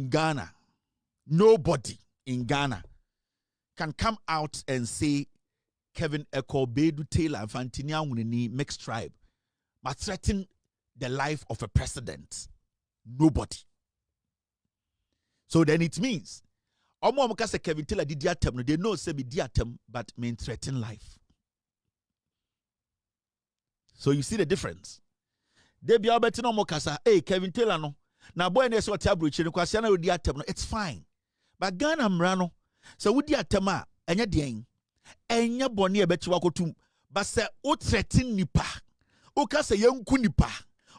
in Ghana, nobody in Ghana can come out and say Kevin Eko Bedu Taylor Fantinia Wunini mixed tribe but threaten the life of a president. Nobody. So then it means Omo say Kevin Taylor did atem, they know say be atem, but mean threaten life. So you see the difference. They be alberti no mokasa, hey Kevin Taylor no. Na boy ne so tabruchi no kwase na odi atem no, it's fine. But Ghana mrano, so odi atem a enya den. Enya boni ebeti wakotum, but say o threaten nipa. O ka say yenku nipa.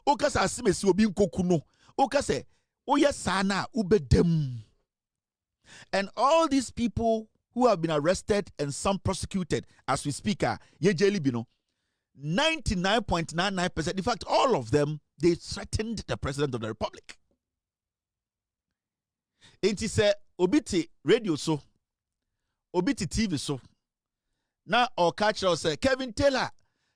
O ka say asimesi obi nkoku no. O ka say o yesa na ubedem. And all these people who have been arrested and some prosecuted as we speak are ye jeli bino. 99.99%, in fact, all of them, they threatened the president of the republic. It is a obiti radio so, obiti TV so. Now our catcher say Kevin Taylor,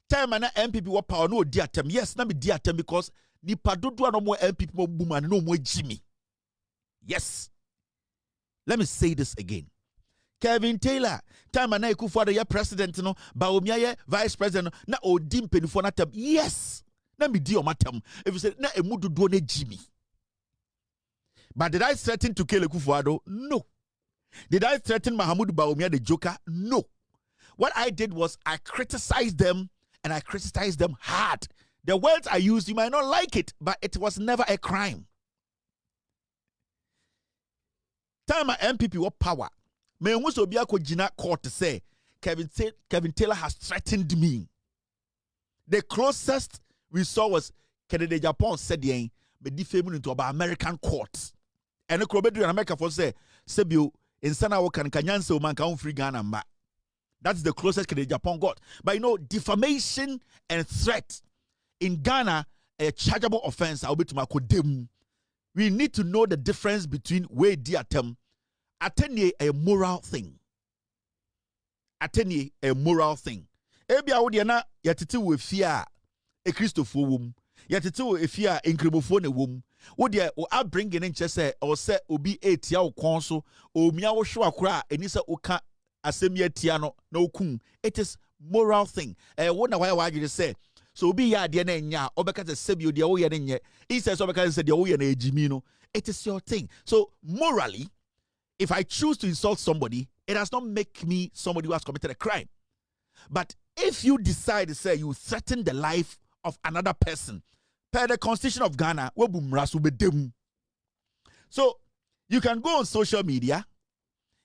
time and MPP what power no diatem. Yes, na me diatem because ni padodo no more MPP mo boom no more Jimmy. Yes. Let me say this again. Kevin Taylor, time and I for the president no, Baumia vice president na odim penifo na tem. Yes. Na me di o matem. If you say na emudu do ne Jimmy. But did I threaten to kill Kufuado? No. Did I threaten Mahamudu Baumia the Joker? No. What I did was I criticized them and I criticized them hard. The words I used, you might not like it, but it was never a crime. Time my MPP what power. Me also be a jina court to say Kevin Taylor has threatened me. The closest we saw was Kennedy Japan said yen be defaming into about American courts. And the Krobedu in America for say Sebio in Sana Wokan Kanyanse man can free Ghana mba. That's the closest Kennedy Japan got. But you know, defamation and threat in Ghana a chargeable offense. I'll be to my kodem. We need to know the difference between way diatem. Attenye a moral thing. Attenye a moral thing. Ebi awodiana yatete we fear a Christopher wom. Yatete we fear incremofo ne wom. Wo de o abring in say or say obi etia wo kon so o mia wo hwe akora eni se oka asem yatia no na okun. It is moral thing. Wo na why you say so obi ya de na nya obeka se sebi de wo ye ne nye. He says obeka se de wo ye na ejimi no. It is your thing. So morally, if I choose to insult somebody, it does not make me somebody who has committed a crime. But if you decide to say you threaten the life of another person, per the Constitution of Ghana, so you can go on social media,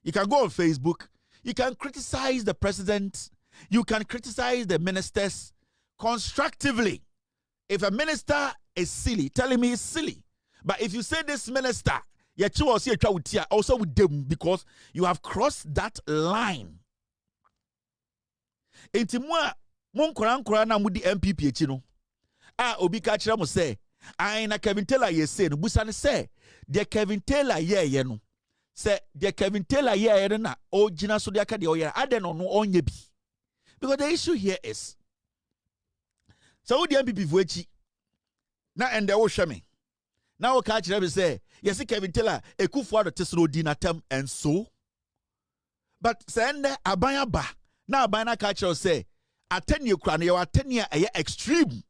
you can go on Facebook, you can criticize the president, you can criticize the ministers constructively. If a minister is silly, telling me he's silly. But if you say this minister, also with them because you have crossed that line. Intimwa mon koran na mudi MPP chino. Obi ka kira mo say, na Kevin Taylor ye say no busa ne say, de Kevin Taylor ye no. Say de Kevin Taylor ye na o gina so de aka de o ye ade no onye bi. Because the issue here is so the MPP vuechi na ende wo hwe me. Now we catch them say, yes, Kevin Taylor, a coup for the Tesla dinatem and so. But send Abaya ba. Now Abana catcher say, a 10-year crown, you are 10 year a extreme.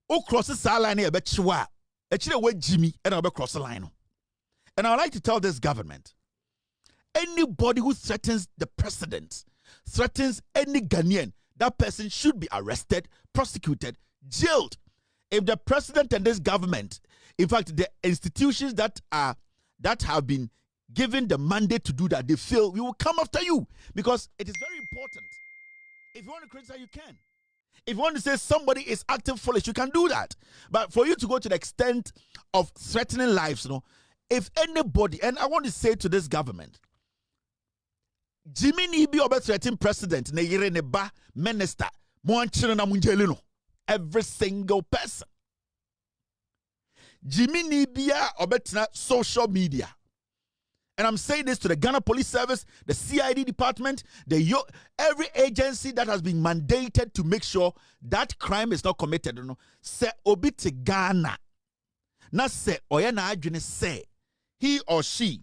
O crosses the line a bet chua. Actually, wait, Jimmy, and I'll cross the line. And I would like to tell this government anybody who threatens the president, threatens any Ghanaian, that person should be arrested, prosecuted, jailed. If the president and this government, in fact, the institutions that have been given the mandate to do that, they fail, we will come after you because it is very important. If you want to criticize, you can. If you want to say somebody is acting foolish, you can do that. But for you to go to the extent of threatening lives, if anybody, and I want to say to this government, Jimmy Nibi obe threatening president, ne yere ne ba minister, every single person. Jimmy Nibia obetna social media. And I'm saying this to the Ghana Police Service, the CID department, every agency that has been mandated to make sure that crime is not committed. Se obiti Ghana. Na se oyena adwene se he or she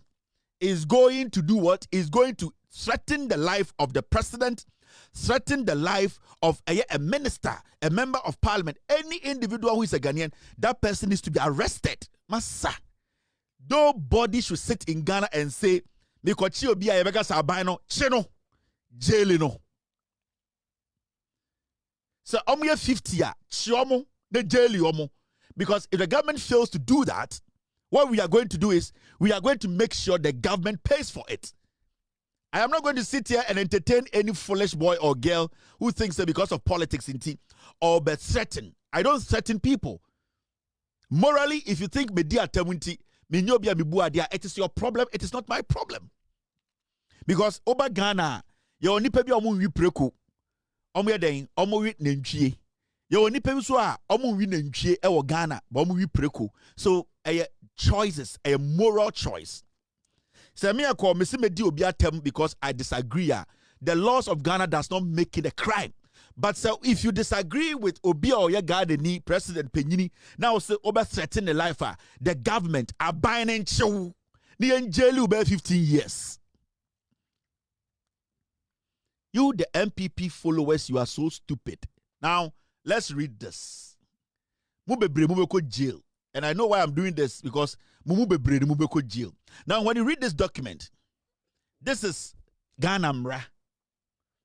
is going to do what? Is going to threaten the life of the president, threaten the life of a minister, a member of parliament, any individual who is a Ghanaian, that person needs to be arrested. Massa. Nobody should sit in Ghana and say, Mikochi obi a yebeka sa abano, cheno, jail no. So omo 50 ya, chiomo, the jail yomo. Because if the government fails to do that, what we are going to do is we are going to make sure the government pays for it. I am not going to sit here and entertain any foolish boy or girl who thinks that because of politics in tea or but threaten. I don't threaten people. Morally, if you think media temunti, it is your problem, it is not my problem. Because Oba Ghana, you nipa bi omo wi preku. Omo yeden, omo wi nantwie. You nipa bi so a omo wi nantwie e wo Ghana, ba omo wi preku. So, choices, a moral choice. Say me call me see me di obi atem because I disagree. The laws of Ghana does not make it a crime. But so if you disagree with Obi or your Ghana President Penyini, now say over threaten the life the government are buying and show the jail over 15 years. You the MPP followers, you are so stupid. Now let's read this. Mube jail. And I know why I'm doing this because Mumube jail. Now, when you read this document, this is Ghana Mra.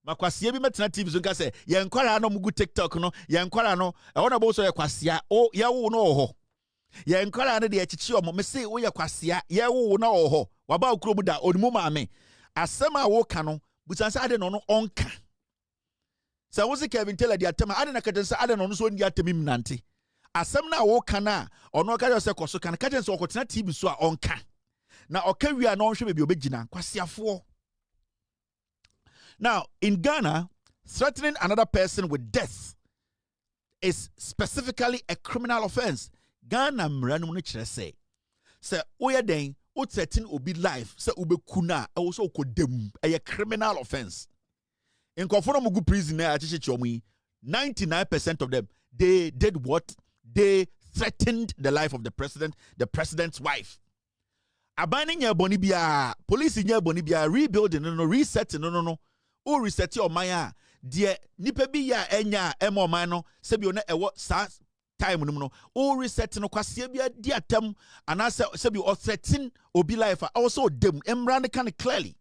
Makwasiya bi metena TV so nka say ye nkwara no mugu TikTok no ye nkwara no e wona bo so ye kwasiya o ye wo no ho ye nkwara no de ye chichi omo me say wo ye kwasiya ye wo no ho waba okuro mu da onimu maame asem a wo ka no busansa ade no no onka say wo se Kevin Taylor de atema ade na katensa ade no no so ndi atemi mnante asem na wo ka na ono ka se koso kan katensa okotena TV so a onka na okawia na onhwe bebi obegina kwasiafo. Now, in Ghana, threatening another person with death is specifically a criminal offense. Ghana mranu chere say oya den o threaten obi life say ube kuna e so kodem a criminal offense. In konfono mugu prison na achiche chomu 99% of them they did what? They threatened the life of the president's wife. Abaning ya boni bia, police nya boni bia, rebuilding no resetting no. O reset your maya de nipa bi ya enya emo man no se bi o na ewo sa time no o reset no kwase bi adi atam ana se bi o threaten obi life also dem emra can clearly.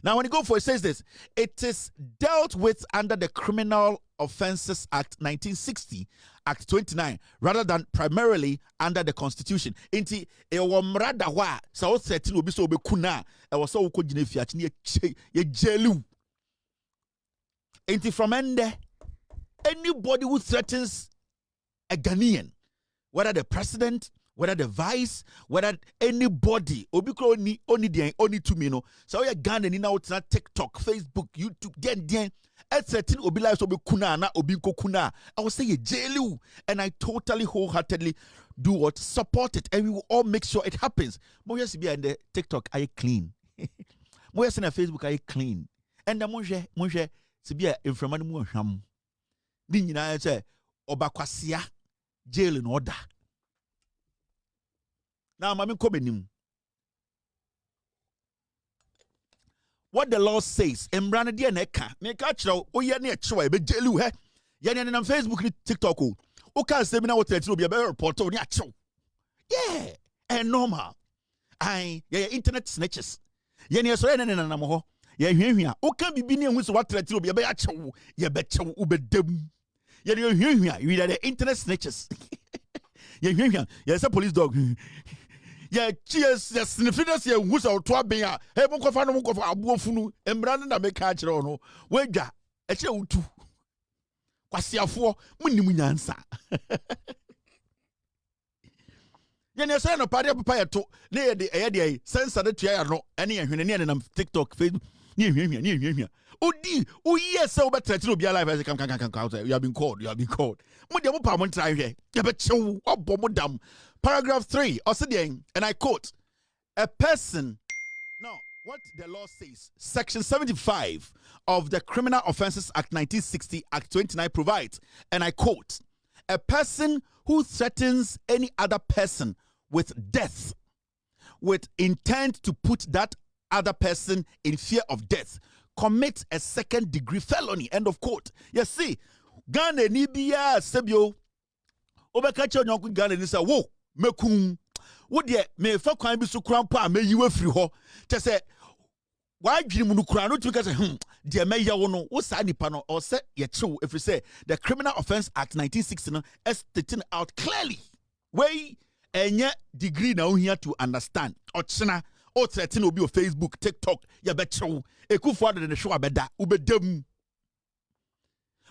Now when you go for it says this, it is dealt with under the Criminal Offences Act 1960, Act 29, rather than primarily under the Constitution. Inti e womrada wa sa o threaten obi so obekuna e wo so ukogine fiachi ye jelu. Inti from ende anybody who threatens a Ghanaian, whether the president, whether the vice, whether anybody, obikro only to me no. So you Ghana ni na utina TikTok, Facebook, YouTube, den threaten obi life obi kuna na obi kuna. I will say ye jailu, and I totally wholeheartedly do what support it, and we will all make sure it happens. Moya sibi and the TikTok are clean. Moya sina Facebook are clean, and the monje sibi in from mu hwam. Ni nyina say obakwasia jail in order. Now, Mami Kobenim. What the law says, Embrana dia neka, make a chow, oh, ya near choy, but jelu, he, yan on Facebook, TikTok, oh, can't say me now what to be a better report on ya chow. Yeah, and normal. Yeah, internet snitches. Yan yes, and Namo, yeah, oh, can't be being with what to be a better chow, ya bet chow, ube dem. Yan you are the internet snitches. Yes, a police dog. Yeah, cheers, yes, sniffers, yeah, who's our twabia, hey, Mokofano Mokov, Abufunu, and Brandon, make catch on. Wega, a show too. Quasia for Munimunansa. Yan son of Padia Papaya to near the ADA, sense of the chair, no, any and TikTok, Facebook, near him. Oh, yes, so better to be alive as I can. You have been called. Mudamu Pamon try here. You bet show up Bomodam. Paragraph 3, and I quote, a person. Now, what the law says, Section 75 of the Criminal Offences Act 1960, Act 29 provides, and I quote, a person who threatens any other person with death with intent to put that other person in fear of death commits a second-degree felony. End of quote. You see, Ghana ni biya sebio. Obeka che onyanko Ghana ni say, wo mekum. Wo de me fa kwan bi so kran pa me yiwe firi ho. Te say why dream no kura no to say de me yawo no wo sa nipa no or say ye chew if you say the Criminal Offences Act 1960 no is stating out clearly. Way enye degree na ohia to understand. Ochina o threaten obi o Facebook, TikTok, ya be chew. Ekufo ade ne hwe abeda ubedam.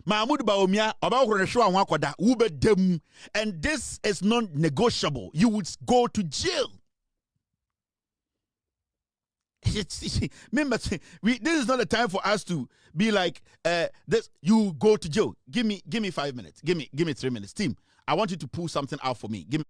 Mahmoud Baumia oba horo ne hwe anwa akoda ubedam, and this is non-negotiable. You would go to jail. This is not the time for us to be like this. You go to jail. Give me 5 minutes. Give me 3 minutes. Team, I want you to pull something out for me. Give me